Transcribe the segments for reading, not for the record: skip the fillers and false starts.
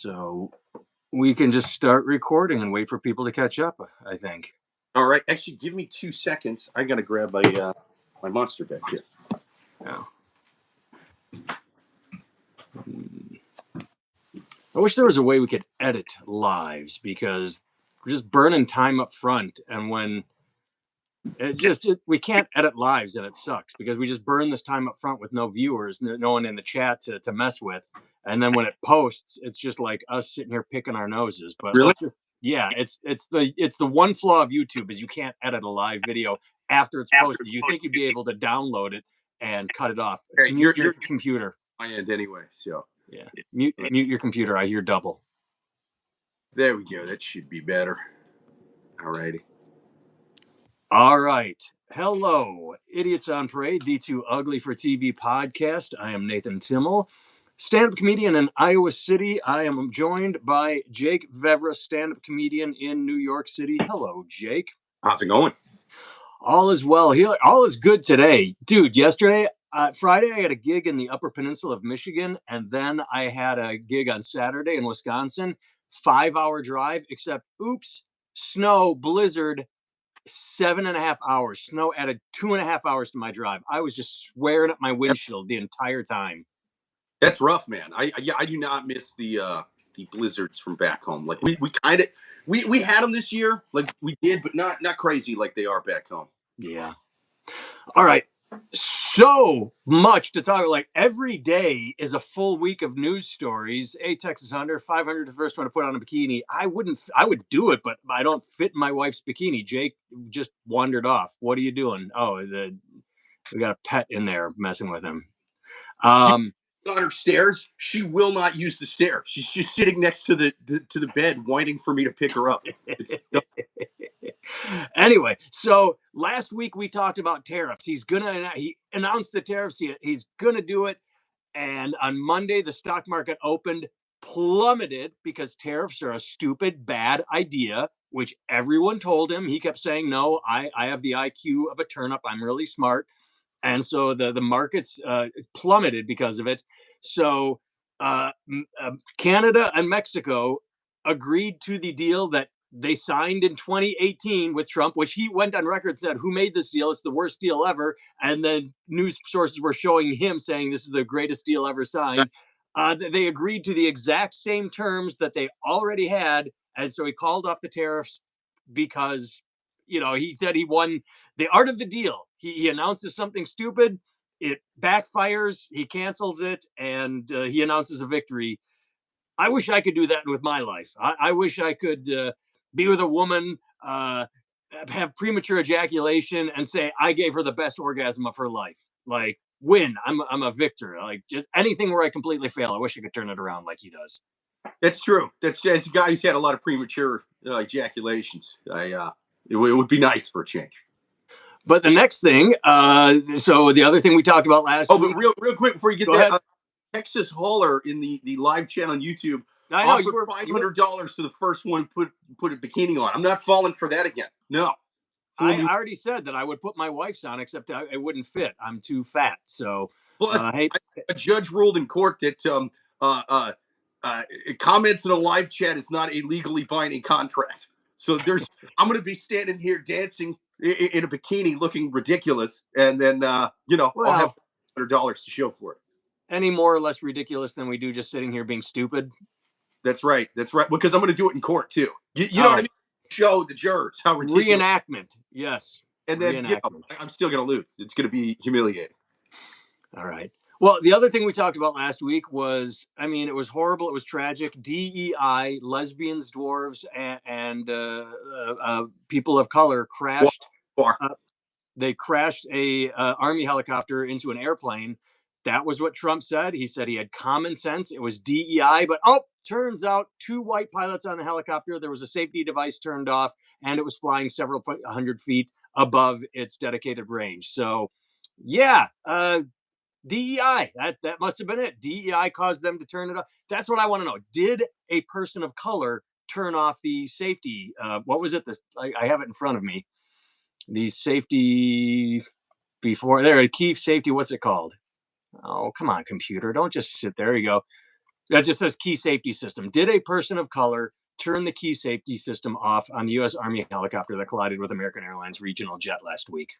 So we can just start recording and wait for people to catch up, I think. All right. Actually, give me 2 seconds. I got to grab my monster back here. Yeah. I wish there was a way we could edit lives, because we're just burning time up front. And when we can't edit lives, and it sucks because we just burn this time up front with no viewers, no one in the chat to mess with. And then when it posts, it's just like us sitting here picking our noses. But Really? it's the one flaw of YouTube is you can't edit a live video after it's posted. You think you'd be able to download it and cut it off. Hey, Mute your computer. My end anyway. So yeah, mute your computer. I hear double. There we go. That should be better. All righty. All right. Hello, Idiots on Parade, the Too Ugly for TV podcast. I am Nathan Timmel, stand-up comedian in Iowa City. I am joined by Jake Vevra, stand-up comedian in New York City. Hello, Jake. How's it going? All is well here. All is good today. Dude, yesterday, Friday, I had a gig in the Upper Peninsula of Michigan, and then I had a gig on Saturday in Wisconsin. 5-hour drive, except, oops, snow, blizzard, 7.5 hours. Snow added 2.5 hours to my drive. I was just swearing at my windshield the entire time. That's rough, man. I do not miss the blizzards from back home. Like we had them this year, like we did, but not crazy like they are back home. Yeah. All right. So much to talk about. Like every day is a full week of news stories. A Texas Hunter, 500 the first one to put on a bikini. I would do it, but I don't fit in my wife's bikini. Jake just wandered off. What are you doing? Oh, we got a pet in there messing with him. On her stairs, she will not use the stairs. She's just sitting next to the bed, waiting for me to pick her up. Anyway, so last week we talked about tariffs. He announced the tariffs. He's gonna do it. And on Monday, the stock market opened, plummeted because tariffs are a stupid, bad idea, which everyone told him. He kept saying, no, I have the IQ of a turnip. I'm really smart. And so the markets plummeted because of it. So Canada and Mexico agreed to the deal that they signed in 2018 with Trump, which he went on record, said, who made this deal? It's the worst deal ever. And then news sources were showing him saying this is the greatest deal ever signed. They agreed to the exact same terms that they already had. And so he called off the tariffs because, he said he won the art of the deal. He announces something stupid, it backfires, he cancels it, and he announces a victory. I wish I could do that with my life. I wish I could be with a woman, have premature ejaculation, and say I gave her the best orgasm of her life. Like, win. I'm a victor. Like, just anything where I completely fail, I wish I could turn it around like he does. That's true. That's as a guy who's had a lot of premature ejaculations. It would be nice for a change. But the next thing, so the other thing we talked about last week. But real quick before you get that, Texas Hauler in the live channel on YouTube offered $500 to the first one put a bikini on. I'm not falling for that again. No. I already said that I would put my wife's on, except it wouldn't fit. I'm too fat. So plus, a judge ruled in court that comments in a live chat is not a legally binding contract. So I'm going to be standing here dancing in a bikini looking ridiculous. And then, I'll have $100 to show for it. Any more or less ridiculous than we do just sitting here being stupid? That's right. Because I'm going to do it in court too. You know what I mean? Show the jurors how ridiculous. Reenactment. Yes. And then I'm still going to lose. It's going to be humiliating. All right. Well, the other thing we talked about last week was, it was horrible. It was tragic. DEI, lesbians, dwarves, and people of color crashed. They crashed a Army helicopter into an airplane. That was what Trump said. He said he had common sense. It was DEI. But, turns out 2 white pilots on the helicopter. There was a safety device turned off, and it was flying several hundred feet above its dedicated range. So, yeah. DEI, that must have been it. DEI caused them to turn it off. That's what I want to know. Did a person of color turn off the safety? What was it? I have it in front of me. The safety before there, key safety. What's it called? Oh, come on, computer! Don't just sit there. You go. That just says key safety system. Did a person of color turn the key safety system off on the U.S. Army helicopter that collided with American Airlines regional jet last week?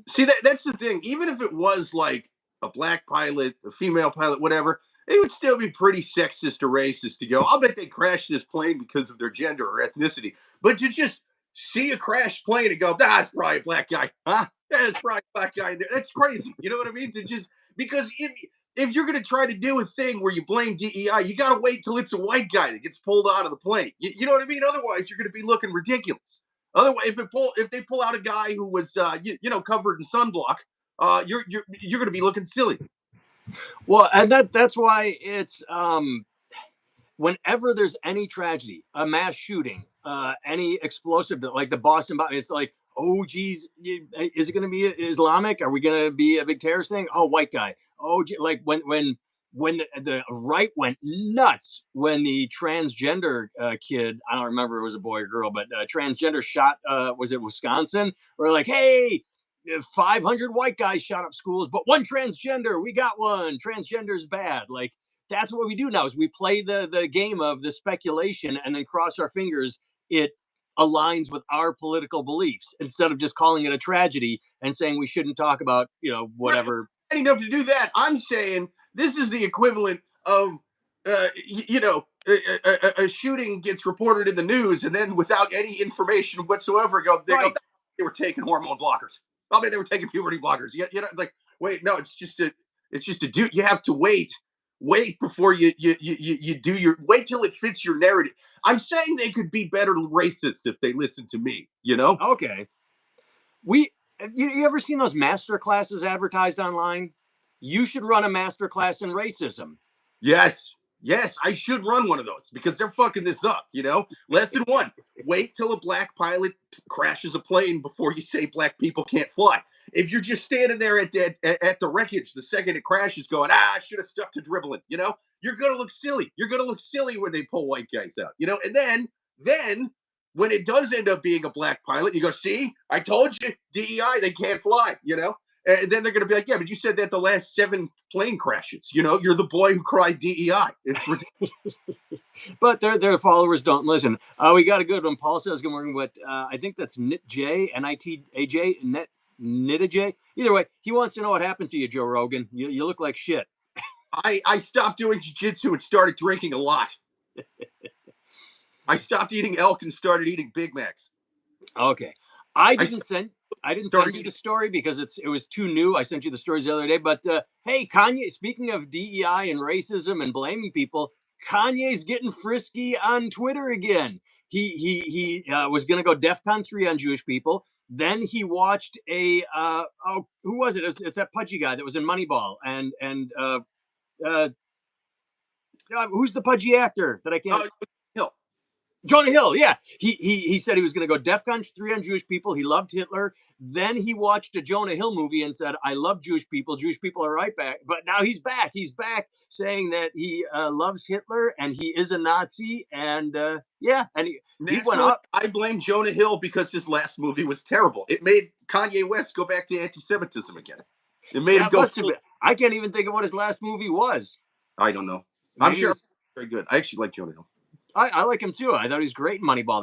See, that's the thing. Even if it was like a black pilot, a female pilot, whatever, it would still be pretty sexist or racist to go, I'll bet they crashed this plane because of their gender or ethnicity. But to just see a crashed plane and go, that's probably a black guy, huh? That's probably a black guy there. That's crazy. You know what I mean? To just because if you're going to try to do a thing where you blame DEI, you got to wait till it's a white guy that gets pulled out of the plane. You know what I mean? Otherwise, you're going to be looking ridiculous. Otherwise, if they pull out a guy who was covered in sunblock, you're going to be looking silly. Well, and that's why it's whenever there's any tragedy, a mass shooting, any explosive that like the Boston bomb, it's like, oh geez, is it going to be Islamic? Are we going to be a big terrorist thing? Oh, white guy. Oh, like when the right went nuts when the transgender kid, I don't remember if it was a boy or girl, but transgender shot, was it Wisconsin? Or like, hey, 500 white guys shot up schools, but one transgender, we got one. Transgender's bad. Like, that's what we do now is we play the game of the speculation and then cross our fingers it aligns with our political beliefs instead of just calling it a tragedy and saying we shouldn't talk about whatever. Enough to do that. I'm saying this is the equivalent of, a shooting gets reported in the news, and then without any information whatsoever, Right. they were taking hormone blockers. I mean, they were taking puberty blockers. It's like, wait, no, it's just a dude. You have to wait before you do your wait till it fits your narrative. I'm saying they could be better racists if they listen to me. Okay. We you ever seen those master classes advertised online? You should run a master class in racism. Yes. Yes, I should run one of those because they're fucking this up. Lesson one: wait till a black pilot crashes a plane before you say black people can't fly. If you're just standing there at the wreckage the second it crashes, going, I should have stuck to dribbling. You're gonna look silly. You're gonna look silly when they pull white guys out. And then when it does end up being a black pilot, you go, see, I told you, DEI, they can't fly. And then they're going to be like, yeah, but you said that the last 7 plane crashes. You're the boy who cried DEI. It's ridiculous. But their followers don't listen. We got a good one. Paul says, good morning. But I think that's Nit J, N-I-T-A-J, Nita J. Either way, he wants to know what happened to you, Joe Rogan. You look like shit. I stopped doing jiu-jitsu and started drinking a lot. I stopped eating elk and started eating Big Macs. Okay. I didn't send you the story because it was too new. I sent you the stories the other day. But hey, Kanye, speaking of DEI and racism and blaming people, Kanye's getting frisky on Twitter again. He was going to go DEFCON 3 on Jewish people. Then he watched who was it? It's that pudgy guy that was in Moneyball uh, who's the pudgy actor that I can't. Hill. Jonah Hill, yeah. He said he was going to go DEFCON 3 on Jewish people. He loved Hitler. Then he watched a Jonah Hill movie and said, I love Jewish people. Jewish people are right back. But now he's back. He's back saying that he loves Hitler and he is a Nazi. And yeah, and he went up. I blame Jonah Hill because his last movie was terrible. It made Kanye West go back to anti-Semitism again. It made him go. I can't even think of what his last movie was. I don't know. I'm sure it's very good. I actually like Jonah Hill. I like him too. I thought he's great in Moneyball.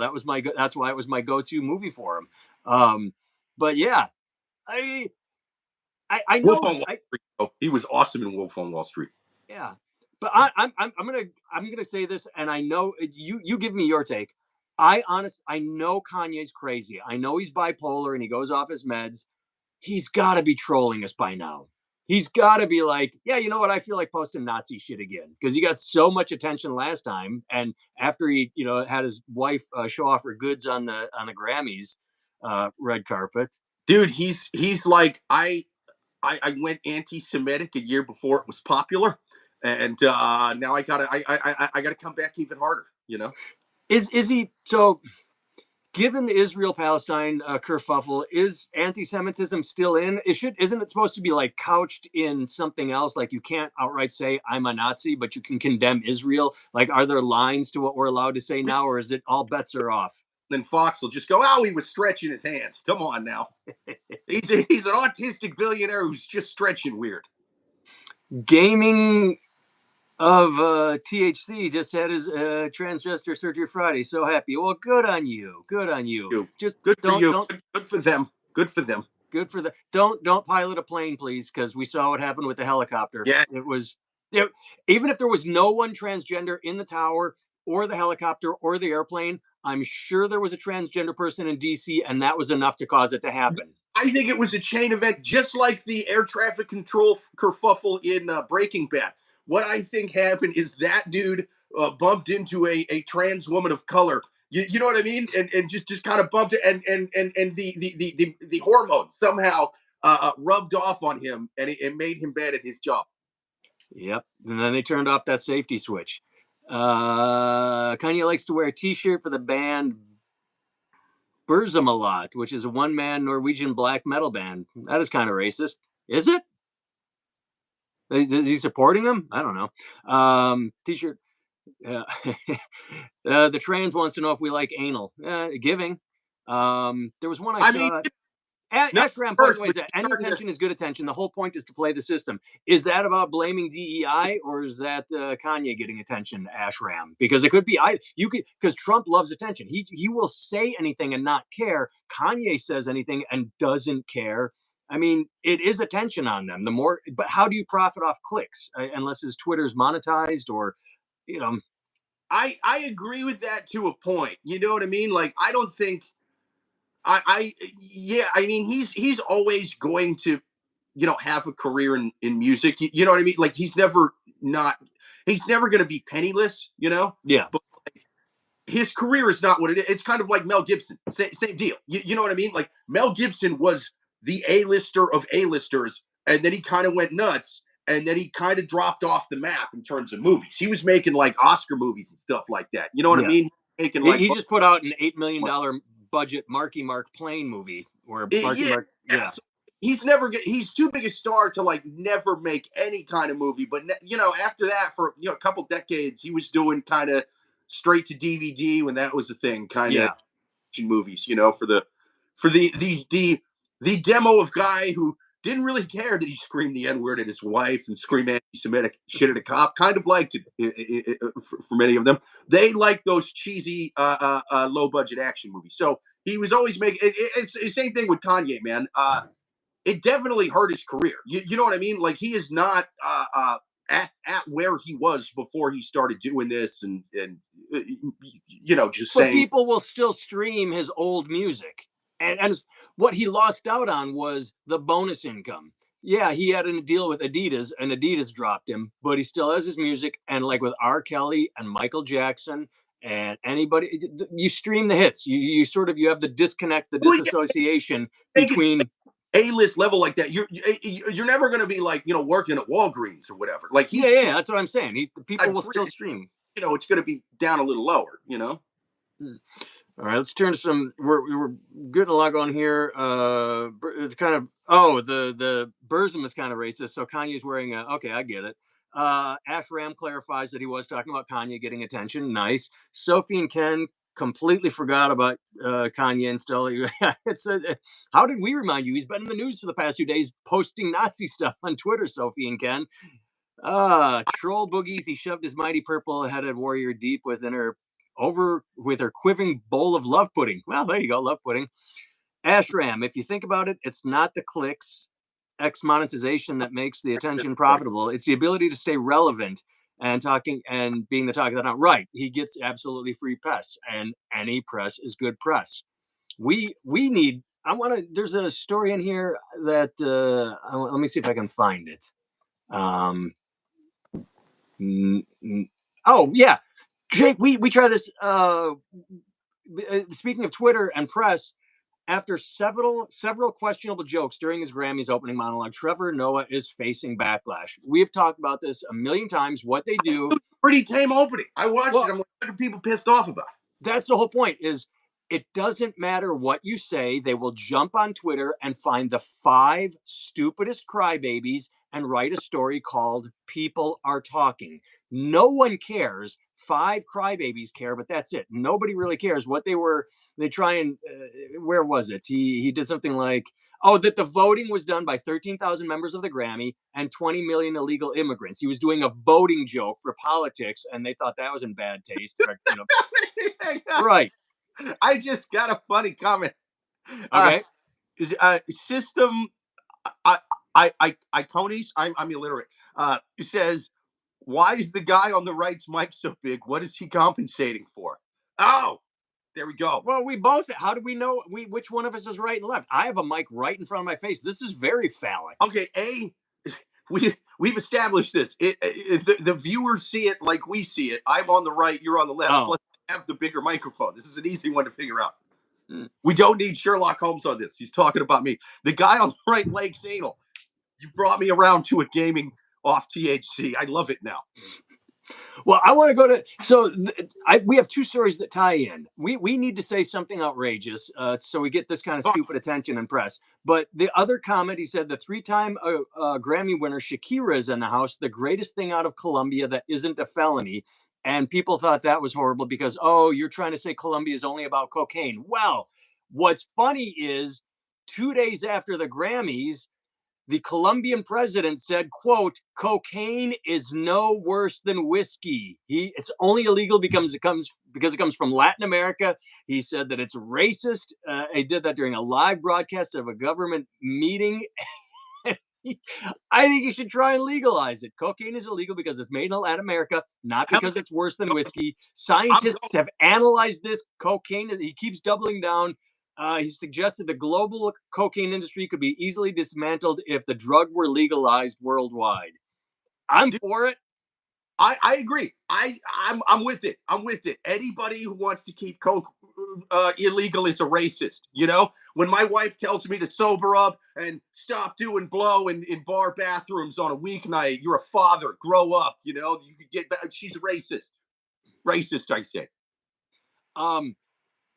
That's why it was my go-to movie for him. But yeah, I know Wolf on Wall Street. He was awesome in Wolf on Wall Street. Yeah, but I'm gonna say this, and I know you give me your take. I know Kanye's crazy. I know he's bipolar and he goes off his meds. He's got to be trolling us by now. He's got to be like, yeah, you know what? I feel like posting Nazi shit again because he got so much attention last time, and after he, had his wife show off her goods on the Grammys red carpet. Dude, he's like I went anti-Semitic a year before it was popular, and now I gotta come back even harder. Is he so? Given the Israel-Palestine kerfuffle, is anti-Semitism still in? Isn't it supposed to be like couched in something else? Like you can't outright say I'm a Nazi, but you can condemn Israel. Like, are there lines to what we're allowed to say now, or is it all bets are off? Then Fox will just go, "Oh, he was stretching his hands. Come on now, he's an autistic billionaire who's just stretching weird." Gaming of THC just had his transgender surgery Friday. So happy. Well, good on you. Good on you. You. Just Good for don't you. don't Good for them. Good for them. good for the don't pilot a plane, please, because we saw what happened with the helicopter. Yeah. It was it, even if there was no one transgender in the tower or the helicopter or the airplane, I'm sure there was a transgender person in DC, and that was enough to cause it to happen. I think it was a chain event, just like the air traffic control kerfuffle in Breaking Bad. What I think happened is that dude bumped into a trans woman of color. You know what I mean? And just kind of bumped it, and the hormones somehow rubbed off on him, and it made him bad at his job. Yep. And then they turned off that safety switch. Kanye likes to wear a T-shirt for the band Burzum, which is a one-man Norwegian black metal band. That is kind of racist. Is it? Is he supporting them? I don't know. T-shirt. Uh, the trans wants to know if we like anal. Giving. There was one I I mean, saw. not Ashram point first, away but that any attention is good attention. The whole point is to play the system. Is that about blaming DEI or is that Kanye getting attention, Ashram? Because it could be you could because Trump loves attention. He will say anything and not care. Kanye says anything and doesn't care. I mean, it is attention on them. The more, but how do you profit off clicks unless his Twitter's monetized or you know? I agree with that to a point. You know what I mean? Like I don't think I yeah, I mean he's always going to have a career in music. You know what I mean? Like not he's never going to be penniless, Yeah, but his career is not what it is. It's kind of like Mel Gibson. Same deal. You know what I mean? Like Mel Gibson was the A-lister of A-listers, and then he kind of went nuts, and then he kind of dropped off the map in terms of movies. He was making like Oscar movies and stuff like that. You know what I yeah. mean? Making He, like he just put out an $8 million budget Marky Mark plane movie where Marky yeah, Mark. yeah. Yeah, So he's too big a star to like never make any kind of movie. But after that, for a couple decades, he was doing kind of straight to DVD when that was a thing, kind of yeah. movies. For the demo of guy who didn't really care that he screamed the N word at his wife and screamed anti-Semitic shit at a cop. Kind of liked it, for many of them. They like those cheesy, low budget action movies. So he was always making. It's the same thing with Kanye, man. It definitely hurt his career. You know what I mean? Like he is not at where he was before he started doing this, and just But saying. people will still stream his old music, and what he lost out on was the bonus income. Yeah, he had a deal with Adidas, and Adidas dropped him, but he still has his music. And like with R. Kelly and Michael Jackson and anybody, you stream the hits. You sort of you have the disconnect, the Well, disassociation make it between. A-list level like that. You're never going to be like working at Walgreens or whatever. Like Yeah, he's yeah, that's what I'm saying. The people I'm will still pretty, stream. it's going to be down a little lower. All right, let's turn to some. We're getting a lot going here. It's kind of the Burzum is kind of racist. So Kanye's wearing a okay, I get it. Ash Ram clarifies that he was talking about Kanye getting attention. Nice. Sophie and Ken completely forgot about Kanye and Stella. How did we remind you? He's been in the news for the past few days, posting Nazi stuff on Twitter. Sophie and Ken. Troll boogies. He shoved his mighty purple-headed warrior deep within her over with her quivering bowl of love pudding. Well, there you go, love pudding. Ashram, if you think about it, it's not the clicks, X monetization that makes the attention profitable. It's the ability to stay relevant and talking and being the talk of the town. Right. He gets absolutely free press, and any press is good press. We need. I want to. There's a story in here that let me see if I can find it. Um, oh yeah, Jake, we try this. Speaking of Twitter and press, after several questionable jokes during his Grammys opening monologue, Trevor Noah is facing backlash. We have talked about this a million times. What they do, Pretty tame opening. I watched it. well, I'm like, what are people pissed off about? that's the whole point. Is it doesn't matter what you say, they will jump on Twitter and find the five stupidest crybabies and write a story called "People Are Talking." No one cares. Five crybabies care, but that's it. Nobody really cares what they were. They try and where was it? He did something like Oh, that the voting was done by 13,000 members of the Grammy and 20 million illegal immigrants. He was doing a voting joke for politics, and they thought that was in bad taste. But, Hang on. right. I just got a funny comment. Uh, Okay. System Iconis, I'm illiterate. It says, why is the guy on the right's mic so big? What is he compensating for? Oh, there we go. Well, we both. How do we know which one of us is right and left? I have a mic right in front of my face. This is very phallic. Okay, we've established this. The viewers see it like we see it. I'm on the right, you're on the left. Oh. Plus, I have the bigger microphone. This is an easy one to figure out. Hmm. We don't need Sherlock Holmes on this. He's talking about me. The guy on the right, Lake's anal. You brought me around to a gaming off THC. I love it now. Well, I want to go to. So we have two stories that tie in. We need to say something outrageous, so we get this kind of stupid attention and press. But the other comment, he said, the three-time Grammy winner Shakira is in the house. The greatest thing out of Colombia that isn't a felony. And people thought that was horrible because, oh, you're trying to say Colombia is only about cocaine. Well, what's funny is 2 days after the Grammys, the Colombian president said, quote, cocaine is no worse than whiskey. It's only illegal because it comes from Latin America. He said that it's racist. He did that during a live broadcast of a government meeting. I think you should try and legalize it. Cocaine is illegal because it's made in Latin America, not because it's worse than whiskey. Scientists have analyzed this cocaine. He keeps doubling down. He suggested the global cocaine industry could be easily dismantled if the drug were legalized worldwide. I'm for it. I agree. I'm with it. I'm with it. Anybody who wants to keep coke illegal is a racist. You know, when my wife tells me to sober up and stop doing blow in bar bathrooms on a weeknight, you're a father. Grow up. You know, you could get back. She's a racist. Racist, I say.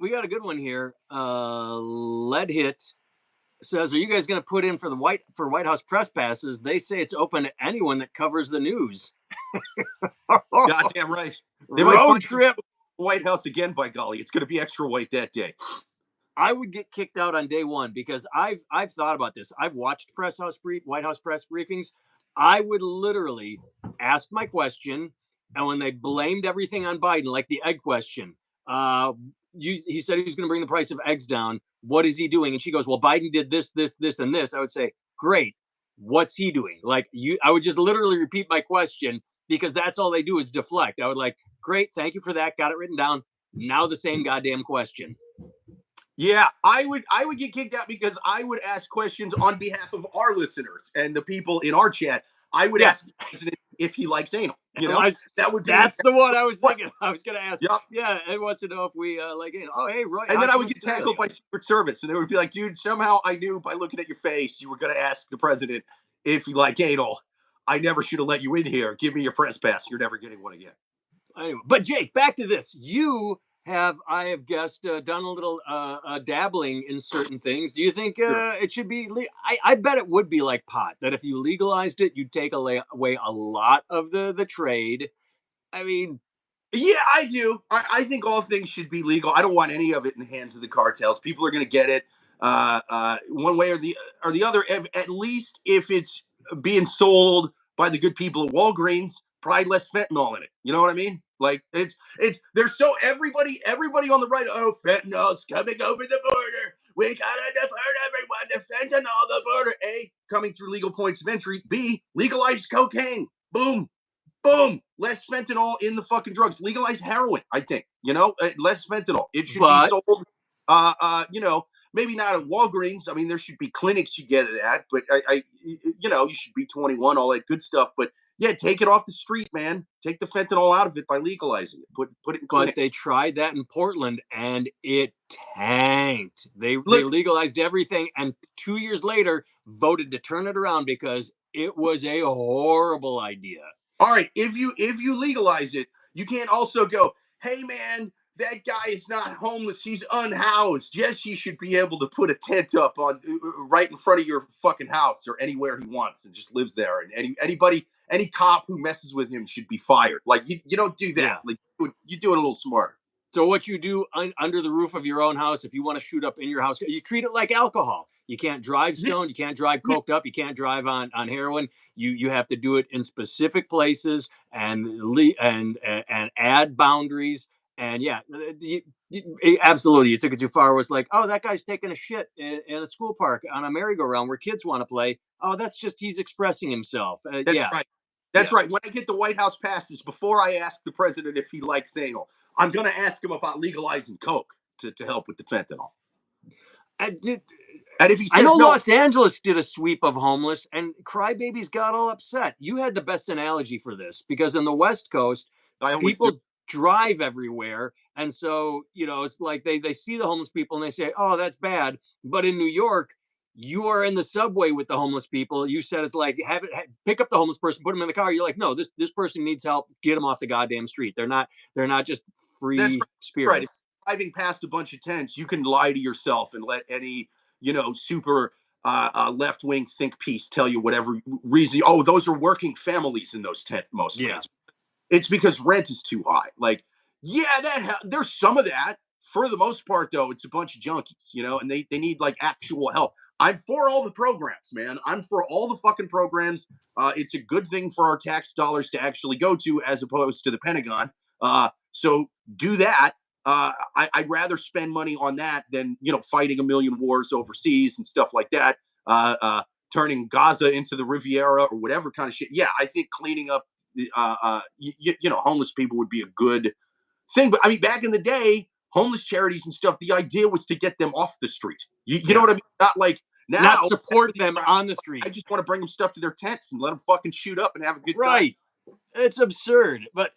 We got a good one here. Lead Hit says, "Are you guys going to put in for White House press passes? They say it's open to anyone that covers the news." Goddamn right. They might Road find trip. White House again. By golly, it's going to be extra white that day. I would get kicked out on day one because I've thought about this. I've watched White House press briefings. I would literally ask my question, and when they blamed everything on Biden, like the egg question, he said he was going to bring the price of eggs down. What is he doing? And she goes, "Well, Biden did this, this, this, and this." I would say, "Great. What's he doing?" Like I would just literally repeat my question because that's all they do is deflect. I would like, "Great, thank you for that. Got it written down." Now the same goddamn question. Yeah, I would get kicked out because I would ask questions on behalf of our listeners and the people in our chat. I would ask the president if he likes anal. You know, that would be that's the one I was thinking. I was going to ask. Yep. Yeah, it wants to know if we like anal. Oh, hey, Roy. And then I would get tackled by Secret Service, and they would be like, "Dude, somehow I knew by looking at your face you were going to ask the president if you like anal. I never should have let you in here. Give me your press pass. You're never getting one again." Anyway, but Jake, back to this. I have guessed, done a little dabbling in certain things. Do you think it should be? I bet it would be like pot. That if you legalized it, you'd take away a lot of the trade. I mean, yeah, I do. I think all things should be legal. I don't want any of it in the hands of the cartels. People are going to get it one way or the other. At least if it's being sold by the good people at Walgreens, probably less fentanyl in it. You know what I mean? Like there's so everybody on the right. Oh, fentanyl's coming over the border. We gotta deport everyone to fentanyl the border. A, coming through legal points of entry. B, legalize cocaine. Boom. Boom, less fentanyl in the fucking drugs. Legalize heroin, I think. You know, less fentanyl. It should be sold. Maybe not at Walgreens. I mean, there should be clinics you get it at, but you should be 21, all that good stuff. But yeah, take it off the street, man. Take the fentanyl out of it by legalizing it. Put it in clinics. But they tried that in Portland and it tanked. They legalized everything, and 2 years later voted to turn it around because it was a horrible idea. All right, if you legalize it, you can't also go, "Hey man, that guy is not homeless, he's unhoused. Yes, he should be able to put a tent up on right in front of your fucking house or anywhere he wants and just lives there. And any cop who messes with him should be fired." Like you don't do that. Yeah. Like you do it a little smarter. So what you do under the roof of your own house, if you want to shoot up in your house, you treat it like alcohol. You can't drive Yeah, stoned. You can't drive yeah, coked up. You can't drive on heroin. You have to do it in specific places and add boundaries. And yeah, absolutely, you took it too far. It was like, oh, that guy's taking a shit in a school park on a merry-go-round where kids want to play. Oh, that's just he's expressing himself. that's Yeah, right. That's yeah. right. When I get the White House passes, before I ask the president if he likes anal, I'm going to ask him about legalizing coke to help with the fentanyl. I did. And if he I know says no, Los Angeles did a sweep of homeless, and crybabies got all upset. You had the best analogy for this because in the West Coast, I always do. people drive everywhere, and so it's like they see the homeless people and they say, "Oh, that's bad." But in New York, you are in the subway with the homeless people. You said it's like pick up the homeless person, put him in the car. You're like, no, this person needs help. Get him off the goddamn street. They're not just That's free right. If spirits. you're driving past a bunch of tents, you can lie to yourself and let any super left wing think piece tell you whatever reason. Oh, those are working families in those tents mostly. Yeah, It's because rent is too high. Like, yeah, there's some of that. For the most part, though, it's a bunch of junkies, and they need like actual help. I'm for all the programs, man. I'm for all the fucking programs. It's a good thing for our tax dollars to actually go to, as opposed to the Pentagon. So do that. I'd rather spend money on that than fighting a million wars overseas and stuff like that. Turning Gaza into the Riviera or whatever kind of shit. Yeah, I think cleaning up homeless people would be a good thing. But I mean, back in the day, homeless charities and stuff, the idea was to get them off the street. You know yeah. what I mean? Not like Not now, support them on the I street. just want to bring them stuff to their tents and let them fucking shoot up and have a good time. Right. It's absurd. But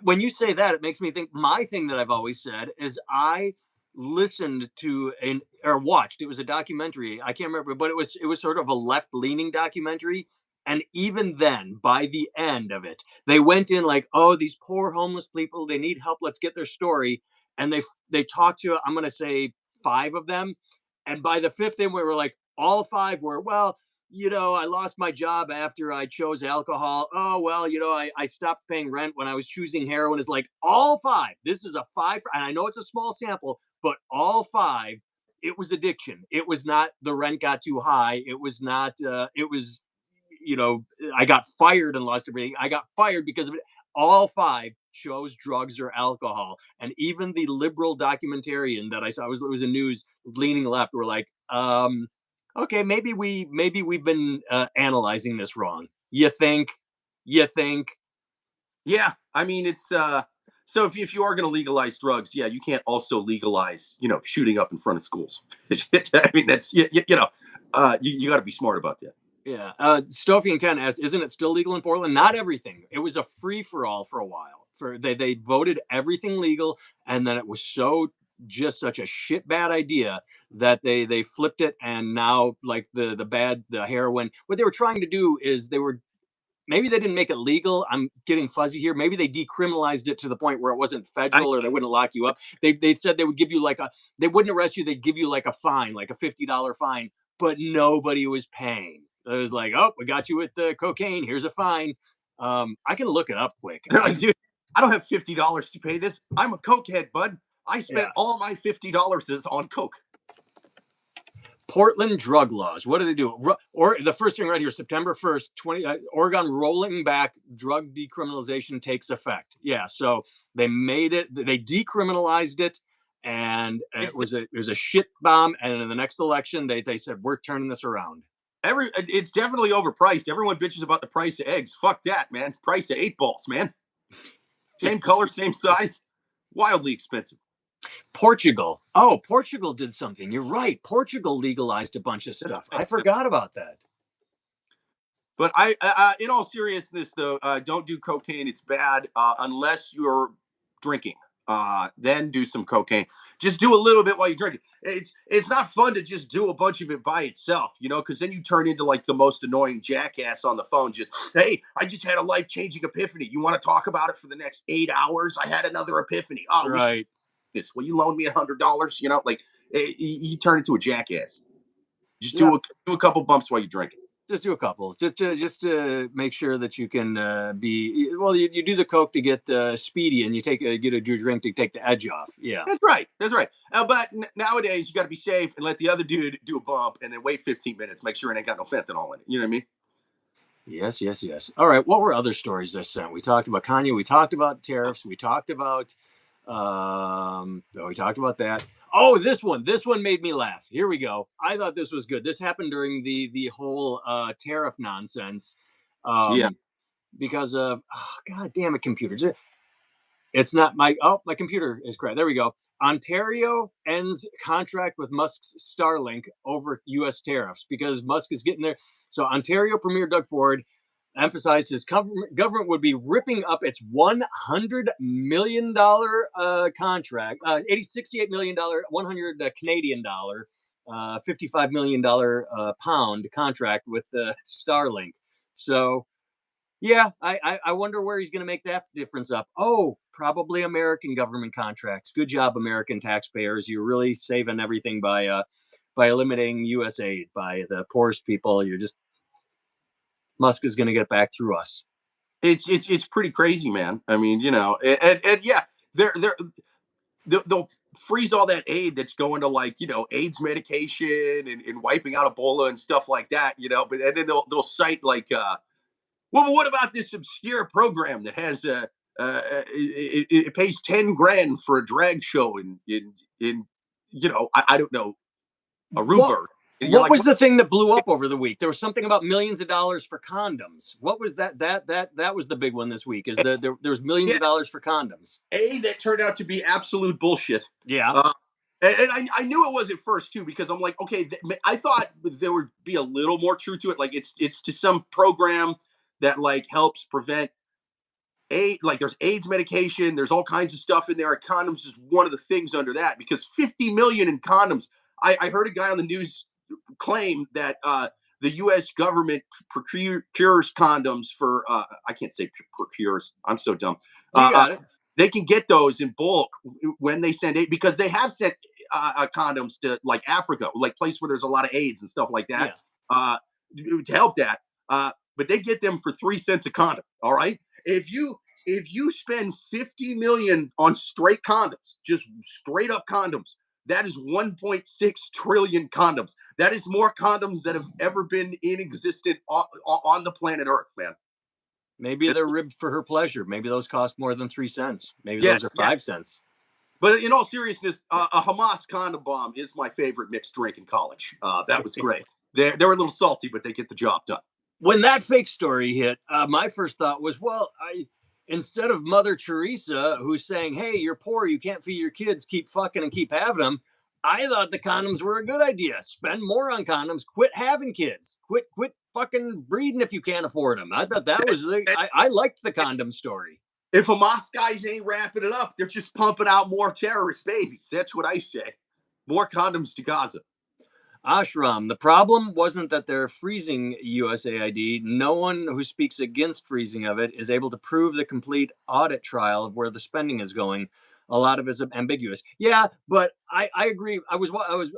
when you say that, it makes me think. My thing that I've always said is I listened to or watched. It was a documentary. I can't remember, but it was sort of a left leaning documentary. And even then, by the end of it, they went in like, "Oh, these poor homeless people. They need help. Let's get their story." And they talked to, I'm going to say, five of them. And by the fifth, we were like, all five were, well, I lost my job after I chose alcohol. Oh, well, I stopped paying rent when I was choosing heroin. Is like all five. This is a five. And I know it's a small sample, but all five, it was addiction. It was not the rent got too high. It was not, it was, I got fired and lost everything. I got fired because of it. All five chose drugs or alcohol. And even the liberal documentarian that I saw was a news leaning left were like, okay, maybe we've been analyzing this wrong. You think? You think? Yeah, I mean, it's so if you are going to legalize drugs, yeah, you can't also legalize shooting up in front of schools. I mean, that's you got to be smart about that. Yeah. Stoffy and Ken asked, isn't it still legal in Portland? Not everything. It was a free for all for a while. They voted everything legal, and then it was just such a shit bad idea that they flipped it, and now like the heroin. What they were trying to do is maybe they didn't make it legal. I'm getting fuzzy here. Maybe they decriminalized it to the point where it wasn't I, federal or they wouldn't lock you up. They said they would give you they wouldn't arrest you. They'd give you like a fine, like a $50 fine, but nobody was paying. It was like, oh, we got you with the cocaine. Here's a fine. I can look it up quick. they're like, dude, I don't have $50 to pay this. I'm a cokehead, bud. I spent Yeah. all my $50 on coke. Portland drug laws. What do they do? Or the first thing right here, September 1st, Oregon rolling back drug decriminalization takes effect. Yeah, so they made it. They decriminalized it, and It's it was a shit bomb. And in the next election, they said we're turning this around. it's definitely overpriced. Everyone bitches about the price of eggs. Fuck that, man. Price of 8 balls, man. Same color, same size. Wildly expensive. Portugal. Oh, Portugal did something. You're right. Portugal legalized a bunch of That's stuff. I forgot about that. But in all seriousness, though, don't do cocaine. It's bad unless you're drinking. Then do some cocaine. Just do a little bit while you're drinking. It's not fun to just do a bunch of it by itself, because then you turn into like the most annoying jackass on the phone. Just, hey, I just had a life changing epiphany. You want to talk about it for the next 8 hours? I had another epiphany. Oh, we should do Right. this. Will you loan me $100? Like you turn into a jackass. Just Yep. do a couple bumps while you're drinking. Just do a couple, just to make sure that you can be well. You do the coke to get speedy, and you get a drink to take the edge off. Yeah. That's right. That's right. But nowadays, you got to be safe and let the other dude do a bump, and then wait 15 minutes. Make sure it ain't got no fentanyl in it. You know what I mean? Yes, yes, yes. All right. What were other stories this sent? We talked about Kanye. We talked about tariffs. We talked about oh, we talked about that. Oh, this one. This one made me laugh. Here we go. I thought this was good. This happened during the whole tariff nonsense. Yeah. Um, because of god damn it, computers. It's not my computer is correct. There we go. Ontario ends contract with Musk's Starlink over U.S. tariffs because Musk is getting there. So Ontario Premier Doug Ford emphasized his government would be ripping up its $100 million contract, 68 million dollar, 100 Canadian dollar, $55 million pound contract with the Starlink. So yeah, I wonder where he's going to make that difference up. Oh, probably American government contracts. Good job, American taxpayers. You're really saving everything by eliminating U.S. aid by the poorest people. You're just Musk is going to get back through us. It's pretty crazy, man. I mean, and yeah, they're they'll freeze all that aid that's going to, like, AIDS medication and wiping out Ebola and stuff like that. But and then they'll cite, like, well, but what about this obscure program that has it pays 10 grand for a drag show in I don't know, What Aruba. And you're what like, was what? the thing that blew up over the week? There was something about millions of dollars for condoms. What was that? That was the big one this week. Is there was millions Yeah, of dollars for condoms? that turned out to be absolute bullshit. Yeah, Uh, and I knew it was at first too, because I'm like, okay, I thought there would be a little more truth to it. Like, it's to some program that, like, helps prevent AIDS. Like, there's AIDS medication, there's all kinds of stuff in there. And condoms is one of the things under that, because 50 million in condoms. I heard a guy on the news claim that the U.S. government procures condoms for, I can't say procures. I'm so dumb. you Uh, uh, got it. they can get those in bulk when they send aid, because they have sent condoms to, like, Africa, like place where there's a lot of AIDS and stuff like that, Yeah, uh, to help that. But they get them for 3 cents a condom. All right, if you spend 50 million on straight condoms, just straight up condoms, that is 1.6 trillion condoms. That is more condoms that have ever been in existence on the planet Earth, man. maybe they're ribbed for her pleasure. Maybe those cost more than 3 cents. Maybe Yeah, those are yeah. 5 cents. But in all seriousness, a Hamas condom bomb is my favorite mixed drink in college. That was great. They were a little salty, but they get the job done. When that fake story hit, my first thought was, well, I instead of Mother Teresa, who's saying, "Hey, you're poor, you can't feed your kids, keep fucking and keep having them," I thought the condoms were a good idea. Spend more on condoms. Quit having kids. Quit fucking breeding if you can't afford them. I thought that was I liked the condom story. If Hamas guys ain't wrapping it up, they're just pumping out more terrorist babies. That's what I say. More condoms to Gaza. Ashram. The problem wasn't that they're freezing USAID. No one who speaks against freezing of it is able to prove the complete audit trial of where the spending is going. A lot of it is ambiguous. Yeah, but I agree. I was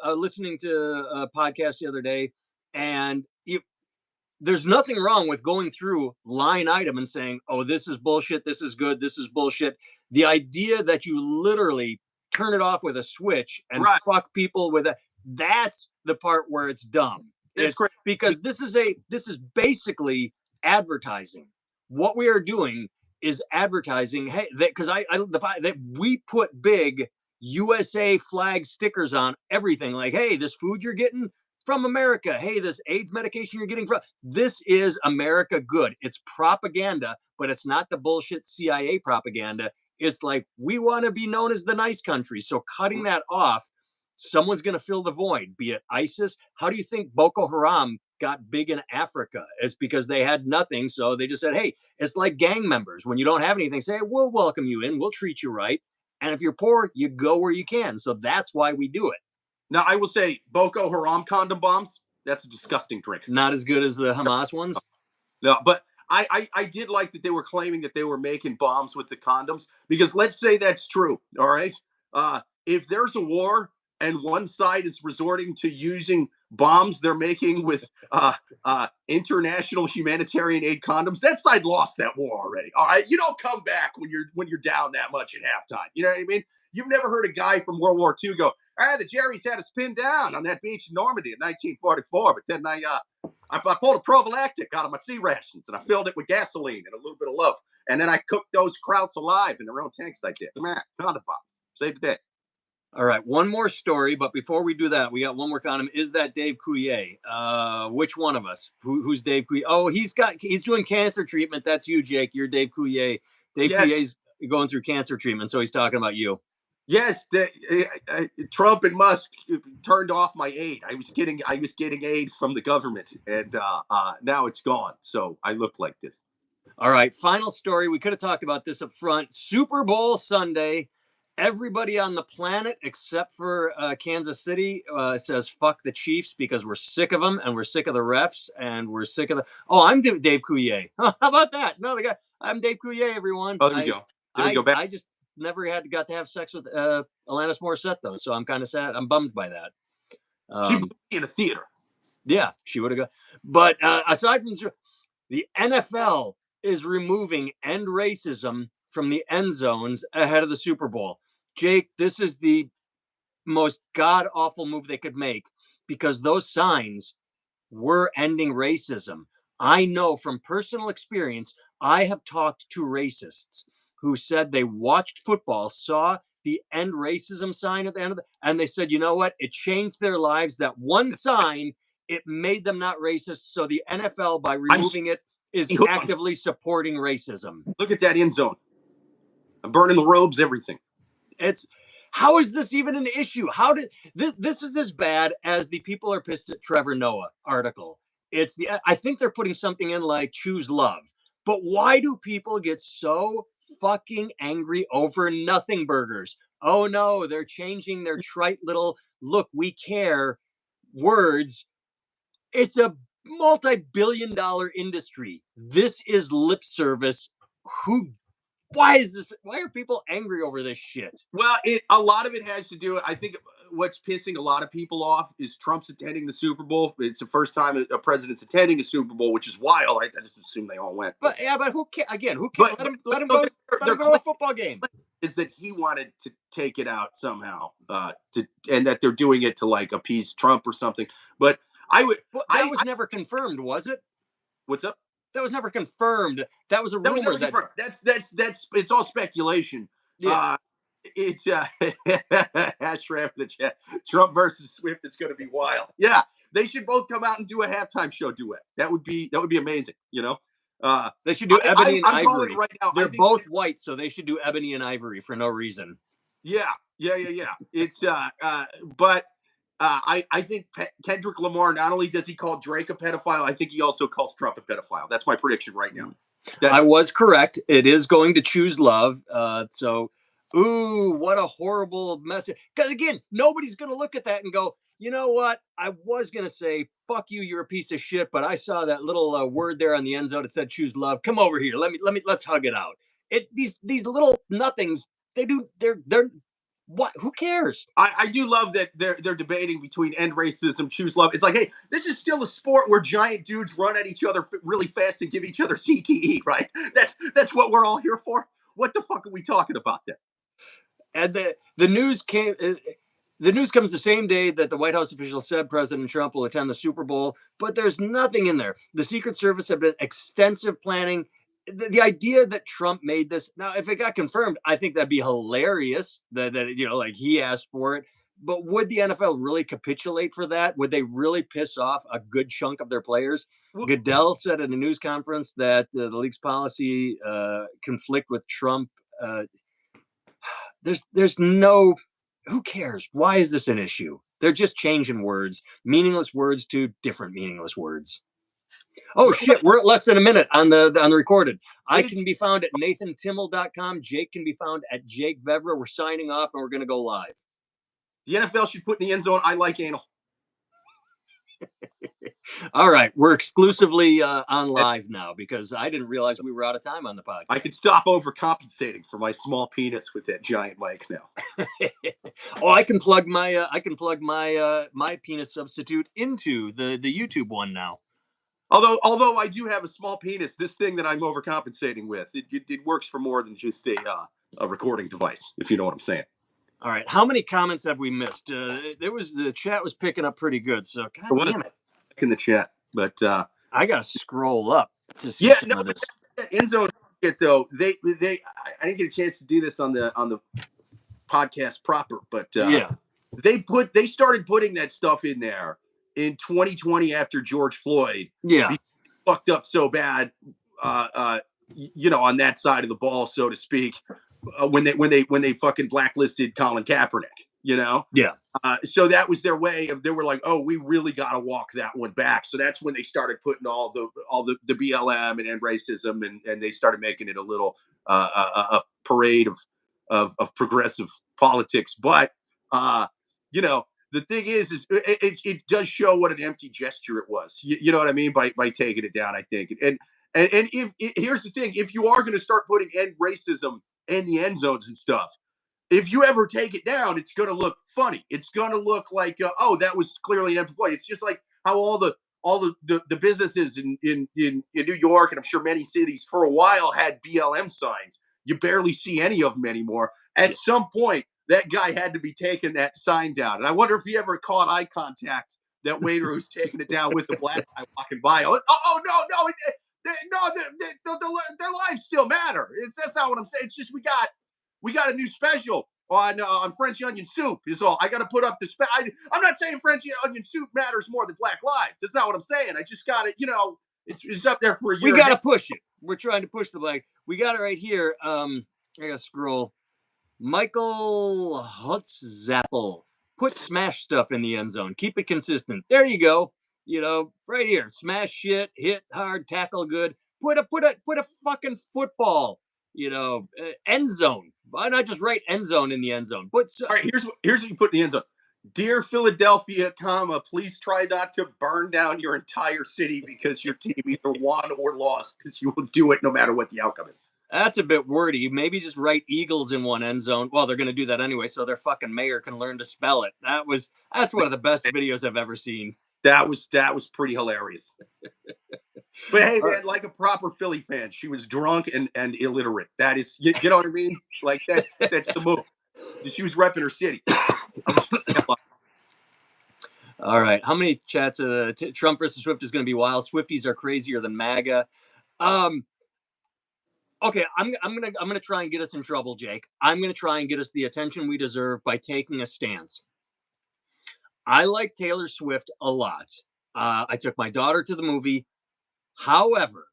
listening to a podcast the other day, and there's nothing wrong with going through line item and saying, "Oh, this is bullshit. This is good. This is bullshit." The idea that you literally turn it off with a switch and Right. fuck people with that's the part where it's dumb. That's It's great. because this is basically advertising. What we are doing is advertising. Hey, because that we put big USA flag stickers on everything. Like, hey, this food you're getting from America. Hey, this AIDS medication you're getting from this is America good. It's propaganda, but it's not the bullshit CIA propaganda. It's like we want to be known as the nice country. So cutting that off, someone's going to fill the void, be it ISIS. How do you think Boko Haram got big in Africa? It's because they had nothing. So they just said, hey, it's like gang members. When you don't have anything, say, we'll welcome you in, we'll treat you right. And if you're poor, you go where you can. So that's why we do it. Now, I will say, Boko Haram condom bombs, that's a disgusting drink. Not as good as the Hamas ones. No, but I did like that they were claiming that they were making bombs with the condoms, because let's say that's true. All right. If there's a war, and one side is resorting to using bombs they're making with international humanitarian aid condoms. That side lost that war already. All right, you don't come back when you're down that much at halftime. You know what I mean? You've never heard a guy from World War II go, the Jerry's had us pinned down on that beach in Normandy in 1944, but then I pulled a prophylactic out of my sea rations and I filled it with gasoline and a little bit of love. And then I cooked those krauts alive in their own tanks I did. Man, condom bombs. Saved the day. All right, one more story, but before we do that, we got one more condom. Is that Dave Coulier? Which one of us? Who's Dave Coulier? Oh, he's doing cancer treatment. That's you, Jake. You're Dave Coulier. Dave Yes. Coulier's going through cancer treatment, so he's talking about you. Yes, Trump and Musk turned off my aid. I was getting aid from the government, and now it's gone. So I look like this. All right, final story. We could have talked about this up front. Super Bowl Sunday. Everybody on the planet except for Kansas City says fuck the Chiefs because we're sick of them and we're sick of the refs and we're sick of the. Oh, I'm Dave Coulier. How about that? No, the guy. I'm Dave Coulier. Everyone. Oh, there you go. There we go. Back. I just never got to have sex with Alanis Morissette though, so I'm kind of sad. I'm bummed by that. She put me in a theater. Yeah, she would have got. But aside from the NFL is removing end racism from the end zones ahead of the Super Bowl. Jake, this is the most god awful move they could make because those signs were ending racism. I know from personal experience, I have talked to racists who said they watched football, saw the end racism sign at the end of and they said, you know what? It changed their lives. That one sign, it made them not racist. So the NFL, by removing it, is actively supporting racism. Look at that end zone. I'm burning the robes, everything. How is this even an issue? How did this is as bad as the people are pissed at Trevor Noah article. I think they're putting something in like choose love. But why do people get so fucking angry over nothing burgers? Oh no, they're changing their trite little look, we care words. It's a multi-billion-dollar industry. This is lip service. Why are people angry over this shit? Well, a lot of it has to do. I think what's pissing a lot of people off is Trump's attending the Super Bowl. It's the first time a president's attending a Super Bowl, which is wild. I just assume they all went. But who cares? Again, who cares? Let him go to a football game. Is that he wanted to take it out somehow, and that they're doing it to like appease Trump or something. But that was never confirmed, was it? What's up? That was never confirmed. That was a rumor. That's it's all speculation. Yeah. It's Ashram the chat. Trump versus Swift. It's going to be wild. Yeah, they should both come out and do a halftime show duet. That would be amazing. You know, they should do Ebony and Ivory. Right now, they're both white, so they should do Ebony and Ivory for no reason. Yeah. It's but. I think Kendrick Lamar, not only does he call Drake a pedophile, I think he also calls Trump a pedophile. That's my prediction right now. I was correct. It is going to choose love. So, what a horrible message. Because again, nobody's going to look at that and go, you know what? I was going to say, fuck you, you're a piece of shit. But I saw that little word there on the end zone. It said choose love. Come over here. Let's hug it out. These little nothings, they're what? Who cares? I do love that they're debating between end racism, choose love. It's like, hey, this is still a sport where giant dudes run at each other really fast and give each other CTE, right? That's what we're all here for. What the fuck are we talking about then? And the news came. The news comes the same day that the White House official said President Trump will attend the Super Bowl, but there's nothing in there. The Secret Service have been extensive planning. The idea that Trump made this now, if it got confirmed, I think that'd be hilarious that like he asked for it. But would the NFL really capitulate for that? Would they really piss off a good chunk of their players? Goodell said at a news conference that the league's policy conflict with Trump. There's no. Who cares? Why is this an issue? They're just changing words, meaningless words to different meaningless words. Oh shit, we're at less than a minute on the recorded. I can be found at nathantimmel.com. Jake can be found at Jake Vevra. We're signing off and we're going to go live. The NFL should put in the end zone, I like anal. All right, we're exclusively on live now because I didn't realize we were out of time on the I podcast. could stop overcompensating for my small penis with that giant mic now. Oh, I can plug my my penis substitute into the YouTube one now. Although I do have a small penis, this thing that I'm overcompensating with, it works for more than just a recording device, if you know what I'm saying. All right, how many comments have we missed? There was the chat was picking up pretty good, so There god was damn it, in the chat, but I gotta scroll up to see yeah, no, some of this. end zone shit though. I didn't get a chance to do this on the podcast proper, but Yeah, they started putting that stuff in there in 2020 after George Floyd yeah, because it fucked up so bad, uh, uh, on that side of the ball, so to speak, when they fucking blacklisted Colin Kaepernick, you know. yeah, So that was their way of they were like, oh, we really got to walk that one back. So that's when they started putting all the BLM and end racism, and they started making it a little a parade of progressive politics. But you know, the thing is it does show what an empty gesture it was. You know what I mean by taking it down. I think, and if here's the thing, if you are going to start putting end racism in the end zones and stuff, if you ever take it down, it's going to look funny. It's going to look like, oh, that was clearly an empty play. It's just like how all the businesses in New York, and I'm sure many cities for a while had BLM signs. You barely see any of them anymore. At yeah. some point, that guy had to be taking that sign down. And I wonder if he ever caught eye contact, that waiter who's taking it down with the black guy walking by. Oh no, no, their lives still matter. That's not what I'm saying. It's just we got a new special on French onion soup. Is all I got to put up the I'm not saying French onion soup matters more than Black lives. That's not what I'm saying. I just got it. It's up there for a We year and a gotta half. push it. We're trying to push the black. We got it right here. I gotta scroll. Michael Hutzzappel. Put smash stuff in the end zone. Keep it consistent. There you go. Right here. Smash shit, hit hard, tackle good. Put a fucking football. End zone. Why not just write end zone in the end zone? But All right, here's what you put in the end zone. Dear Philadelphia, please try not to burn down your entire city because your team either won or lost, because you will do it no matter what the outcome is. that's a bit wordy. Maybe just write Eagles in one end zone. Well, they're going to do that anyway, so their fucking mayor can learn to spell it. That's one of the best videos I've ever seen. That was pretty hilarious. But hey, All right. man, like a proper Philly fan, she was drunk and illiterate. That is, you know what I mean? Like that's the move. She was repping her city. All right. How many chats? Trump versus Swift is going to be wild. Swifties are crazier than MAGA. Um, okay, I'm gonna try and get us in trouble, Jake. I'm gonna try and get us the attention we deserve by taking a stance. I like Taylor Swift a lot. I took my daughter to the movie. However,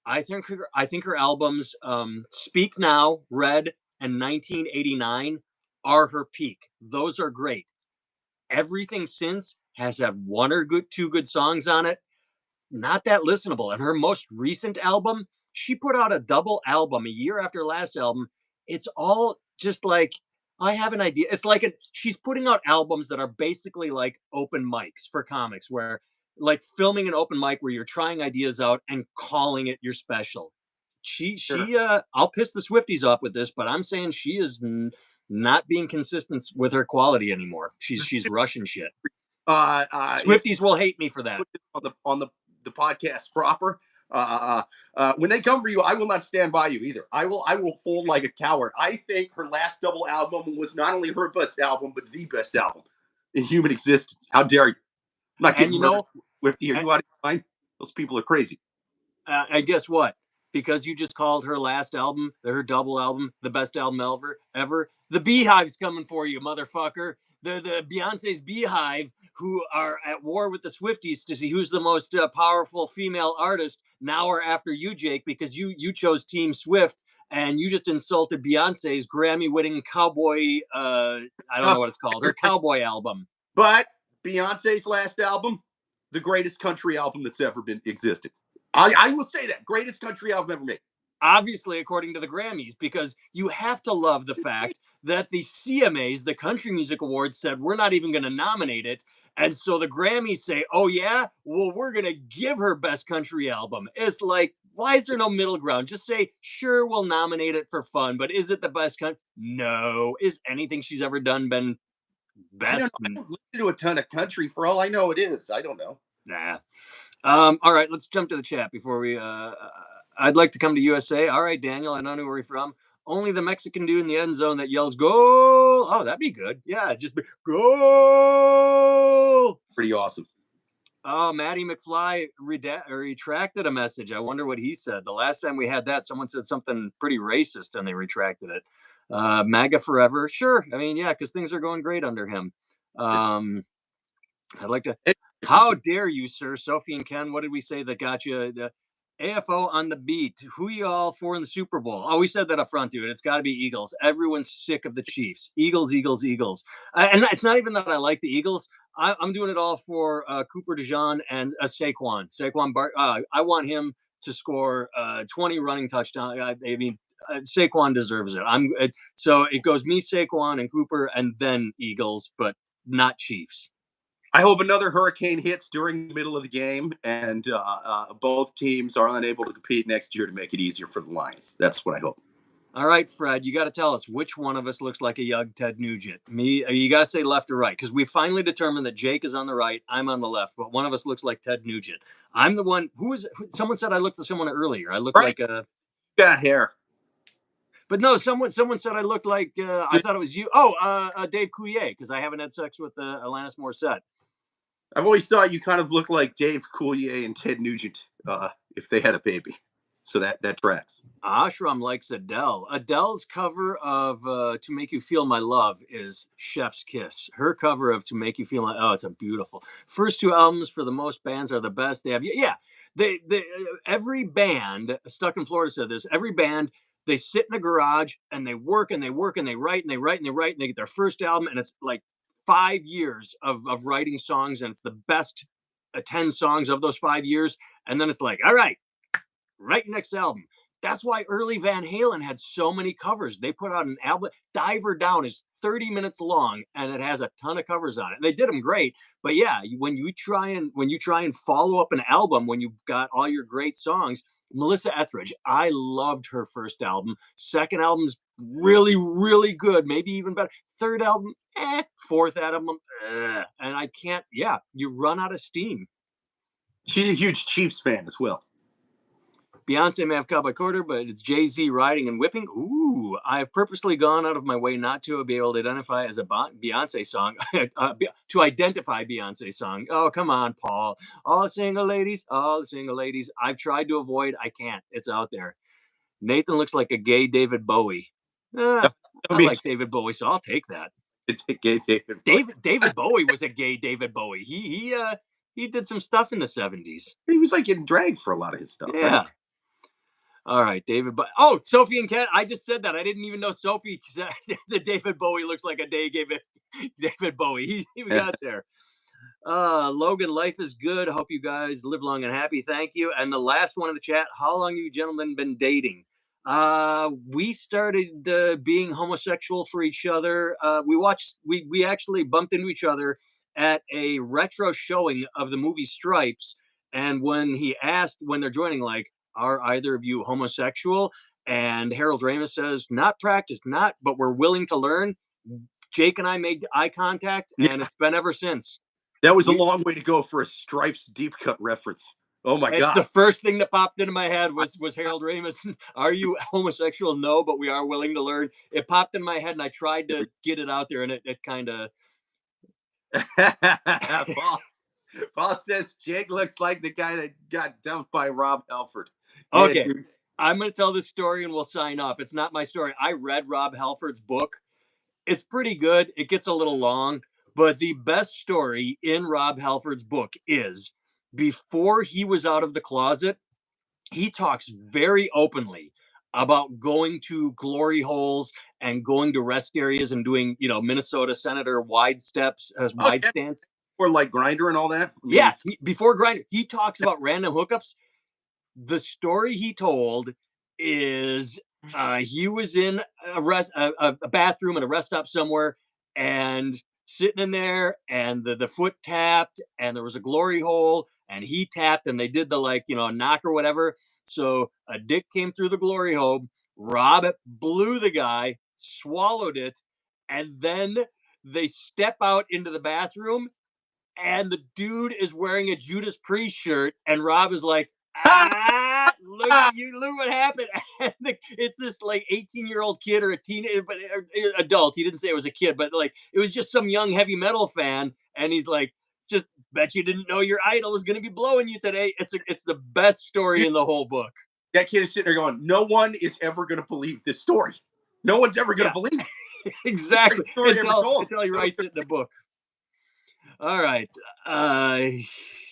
I think her albums, "Speak Now," "Red," and "1989" are her peak. Those are great. Everything since has had one or two good songs on it, not that listenable. And her most recent album, she put out a double album a year after last album. It's all just like, I have an idea. It's like she's putting out albums that are basically like open mics for comics, where like filming an open mic where you're trying ideas out and calling it your special. Sure. I'll piss the Swifties off with this, but I'm saying she is not being consistent with her quality anymore. She's Russian shit. If Swifties will hate me for that. on the podcast proper, when they come for you, I will not stand by you either. I will fold like a coward. I think her last double album was not only her best album, but the best album in human existence. How dare you? I'm not And getting murdered. Swifty, are you out of your mind? Those people are crazy. and guess what? Because you just called her last album, her double album, the best album ever. The Beehive's coming for you, motherfucker. The Beyonce's Beehive, who are at war with the Swifties to see who's the most powerful female artist, now are after you, Jake, because you chose Team Swift and you just insulted Beyonce's Grammy-winning cowboy. I don't Uh, know what it's called. Her cowboy album. but Beyonce's last album, the greatest country album that's ever been existed. I will say that greatest country album ever made. obviously according to the Grammys, because you have to love the fact that the CMAs, the Country Music Awards, said we're not even going to nominate it. And so the Grammys say, oh, yeah, well, we're going to give her Best Country Album. It's like, why is there no middle ground? Just say, sure, we'll nominate it for fun, but is it the best country? No. Is anything she's ever done been I don't best? know. I don't listen to a ton of country. For all I know, it is. I don't know. Nah. All right, let's jump to the chat before we. I'd like to come to USA. All right, Daniel, I know where you're from. Only the Mexican dude in the end zone that yells "Goal!" Oh, that'd be good. Yeah, just be goal. Pretty awesome. Oh, Matty McFly retracted a message. I wonder what he said. The last time we had that, someone said something pretty racist and they retracted it. MAGA forever. Sure. I mean, yeah, because things are going great under him. It's I'd like to. it's How dare you, sir? Sophie and Ken, what did we say that got you? The AFO on the beat. Who you all for in the Super Bowl? Oh, we said that up front, dude. It's got to be Eagles. Everyone's sick of the Chiefs. Eagles, Eagles, Eagles. And it's not even that I like the Eagles. I'm doing it all for Cooper DeJean and Saquon. I want him to score 20 running touchdowns. I mean, Saquon deserves it. So it goes me, Saquon, and Cooper, and then Eagles, but not Chiefs. I hope another hurricane hits during the middle of the game, and both teams are unable to compete next year to make it easier for the Lions. That's what I hope. All right, Fred, you got to tell us which one of us looks like a young Ted Nugent. Me, you got to say left or right, because we finally determined that Jake is on the right, I'm on the left, but one of us looks like Ted Nugent. I'm the one. Someone said I looked at someone earlier. I look Right, like a. got hair. But no, someone said I looked like. I thought it was you. Oh, Dave Coulier, because I haven't had sex with Alanis Morissette. I've always thought you kind of look like Dave Coulier and Ted Nugent if they had a baby. So that tracks. Ashram likes Adele. Adele's cover of "To Make You Feel My Love" is Chef's Kiss. Her cover of "To Make You Feel My" it's a beautiful. First two albums for the most bands are the best. They have they every band stuck in Florida said this. Every band they sit in a garage and they work and they work and they write and they write and they write and they get their first album and it's like 5 years of writing songs and it's the best 10 songs of those 5 years and then it's like all right right next album. That's why early Van Halen had so many covers. They put out an album. Diver Down is 30 minutes long and it has a ton of covers on it. And they did them great. But yeah, when you try and follow up an album when you've got all your great songs, Melissa Etheridge, I loved her first album. Second album's really, really good, maybe even better. Third album, fourth album, and I can't, yeah, you run out of steam. She's a huge Chiefs fan as well. Beyonce may have Cowboy Quarter, but it's Jay-Z riding and whipping. Ooh, I've purposely gone out of my way not to be able to identify as a Beyonce song, to identify Beyonce song. Oh, come on, Paul. All the single ladies. I've tried to avoid. I can't. It's out there. Nathan looks like a gay David Bowie. I like David Bowie, so I'll take that. It's a gay David Bowie. David Bowie was a gay David Bowie. He did some stuff in the 70s. He was like getting dragged for a lot of his stuff. Yeah. Right? All right, David. But Sophie and Ken, I just said that. I didn't even know Sophie said that David Bowie looks like a David Bowie. He got there. Logan, life is good. Hope you guys live long and happy. Thank you. And the last one in the chat, how long have you gentlemen been dating? We started being homosexual for each other. We actually bumped into each other at a retro showing of the movie Stripes. And when he asked when they're joining, like, are either of you homosexual? And Harold Ramis says, not practiced, but we're willing to learn. Jake and I made eye contact, and it's been ever since. That was a long way to go for a Stripes deep cut reference. Oh my God. It's the first thing that popped into my head was Harold Ramis. Are you homosexual? No, but we are willing to learn. It popped in my head, and I tried to get it out there, and it kind of... Paul says Jake looks like the guy that got dumped by Rob Halford. Okay, I'm going to tell this story and we'll sign off. It's not my story. I read Rob Halford's book. It's pretty good. It gets a little long, but the best story in Rob Halford's book is before he was out of the closet, he talks very openly about going to glory holes and going to rest areas and doing, Minnesota Senator wide steps as wide stance. Or like Grindr and all that? Yeah, before Grindr, he talks about random hookups. The story he told is he was in a bathroom at a rest stop somewhere, and sitting in there, and the foot tapped, and there was a glory hole, and he tapped, and they did the, like, knock or whatever. So a dick came through the glory hole. Rob blew the guy, swallowed it, and then they step out into the bathroom, and the dude is wearing a Judas Priest shirt, and Rob is like, ah, look what happened. And it's this like 18-year-old kid or a teenager, but adult. He didn't say it was a kid, but like it was just some young heavy metal fan, and he's like, just bet you didn't know your idol was going to be blowing you today. It's the best story in the whole book. That kid is sitting there going, no one is ever going to believe this story. No one's ever going to believe it. Exactly. Until he writes it in the book. All right.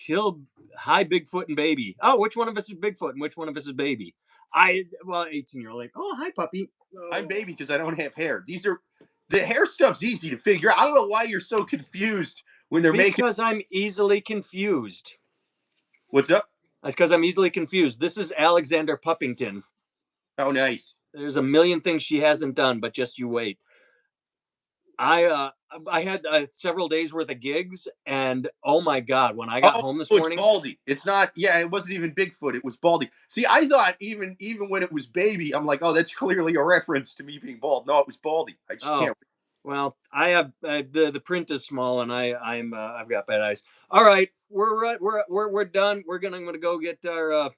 He'll Hi Bigfoot and Baby. Oh, which one of us is Bigfoot and which one of us is Baby? 18-year-old, like, oh, hi puppy. Oh. I'm Baby because I don't have hair. The hair stuff's easy to figure out. I don't know why you're so confused when they're making. Because I'm easily confused. What's up? That's because I'm easily confused. This is Alexander Puppington. Oh, nice. There's a million things she hasn't done, but just you wait. I had several days worth of gigs, and oh my god, when I got home this morning, it's Baldy. It's not. Yeah, it wasn't even Bigfoot. It was Baldy. See, I thought even when it was Baby, I'm like, oh, that's clearly a reference to me being bald. No, it was Baldy. I just can't. Well, I have the print is small, and I've got bad eyes. All right, we're done. I'm gonna go get our.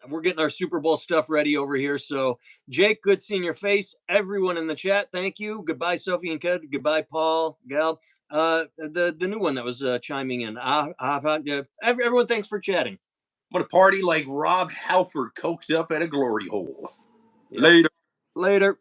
We're getting our Super Bowl stuff ready over here. So, Jake, good seeing your face. Everyone in the chat, thank you. Goodbye, Sophie and Ked. Goodbye, Paul, Gal. The new one that was chiming in. Everyone, thanks for chatting. I'm gonna party like Rob Halford coked up at a glory hole. Yep. Later.